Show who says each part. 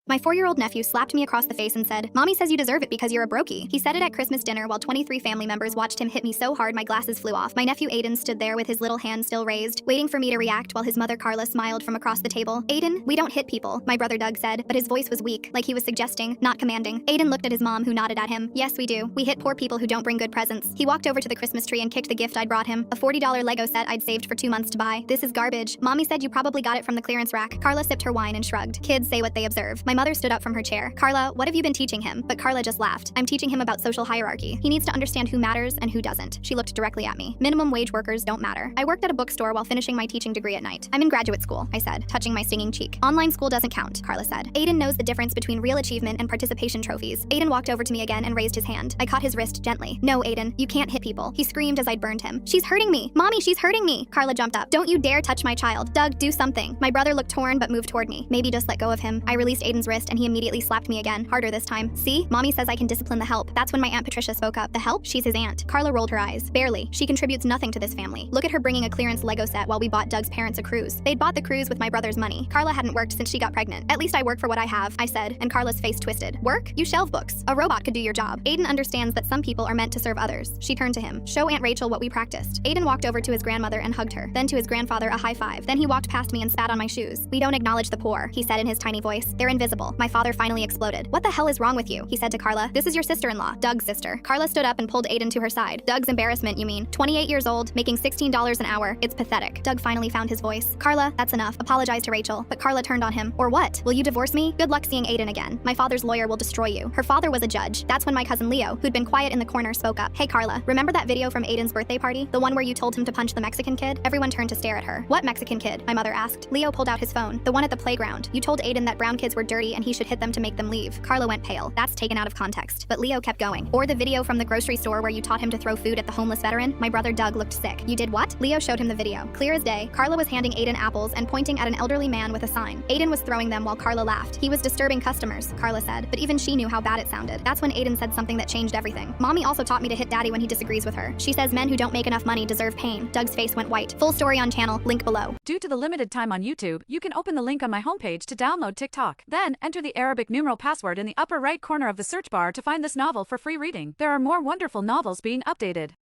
Speaker 1: My 4-year-old nephew slapped me across the face and said, "Mommy says you deserve it because you're a brokey." He said it at Christmas dinner while 23 family members watched him hit me so hard my glasses flew off. My nephew Aiden stood there with his little hand still raised, waiting for me to react while his mother Carla smiled from across the table. "Aiden, we don't hit people," my brother Doug said, but his voice was weak, like he was suggesting, not commanding. Aiden looked at his mom, who nodded at him. "Yes, we do. We hit poor people who don't bring good presents." He walked over to the Christmas tree and kicked the gift I'd brought him, a $40 Lego set I'd saved for 2 months to buy. "This is garbage. Mommy said you probably got it from the clearance rack." Carla sipped her wine and shrugged. Kids say what they observe. My mother stood up from her chair. "Carla, what have you been teaching him?" But Carla just laughed. "I'm teaching him about social hierarchy. He needs to understand who matters and who doesn't." She looked directly at me. "Minimum wage workers don't matter." I worked at a bookstore while finishing my teaching degree at night. "I'm in graduate school," I said, touching my stinging cheek. "Online school doesn't count," Carla said. "Aiden knows the difference between real achievement and participation trophies." Aiden walked over to me again and raised his hand. I caught his wrist gently. "No, Aiden, you can't hit people." He screamed as I'd burned him. "She's hurting me! Mommy, she's hurting me!" Carla jumped up. "Don't you dare touch my child. Doug, do something." My brother looked torn but moved toward me. "Maybe just let go of him." I released Aiden's wrist and he immediately slapped me again, harder this time. "See? Mommy says I can discipline the help." That's when my Aunt Patricia spoke up. "The help? She's his aunt." Carla rolled her eyes. "Barely. She contributes nothing to this family. Look at her bringing a clearance Lego set while we bought Doug's parents a cruise." They'd bought the cruise with my brother's money. Carla hadn't worked since she got pregnant. "At least I work for what I have," I said, and Carla's face twisted. "Work? You shelve books. A robot could do your job." Aiden understands that some people are meant to serve others. She turned to him. "Show Aunt Rachel what we practiced." Aiden walked over to his grandmother and hugged her, then to his grandfather a high five. Then he walked past me and spat on my shoes. "We don't acknowledge the poor," he said in his tiny voice. "They're invisible." My father finally exploded. "What the hell is wrong with you?" he said to Carla. "This is your sister-in-law, Doug's sister." Carla stood up and pulled Aiden to her side. "Doug's embarrassment, you mean? 28 years old, making $16 an hour. It's pathetic." Doug finally found his voice. "Carla, that's enough. Apologize to Rachel." But Carla turned on him. "Or what? Will you divorce me? Good luck seeing Aiden again. My father's lawyer will destroy you." Her father was a judge. That's when my cousin Leo, who'd been quiet in the corner, spoke up. "Hey Carla, remember that video from Aiden's birthday party? The one where you told him to punch the Mexican kid?" Everyone turned to stare at her. "What Mexican kid?" my mother asked. Leo pulled out his phone. "The one at the playground. You told Aiden that brown kids were dirty and he should hit them to make them leave." Carla went pale. "That's taken out of context." But Leo kept going. "Or the video from the grocery store where you taught him to throw food at the homeless veteran?" My brother Doug looked sick. "You did what?" Leo showed him the video. Clear as day, Carla was handing Aiden apples and pointing at an elderly man with a sign. Aiden was throwing them while Carla laughed. "He was disturbing customers," Carla said, but even she knew how bad it sounded. That's when Aiden said something that changed everything. "Mommy also taught me to hit daddy when he disagrees with her. She says men who don't make enough money deserve pain." Doug's face went white. Full story on channel, link below.
Speaker 2: Due to the limited time on YouTube, you can open the link on my homepage to download TikTok. Then enter the Arabic numeral password in the upper right corner of the search bar to find this novel for free reading. There are more wonderful novels being updated.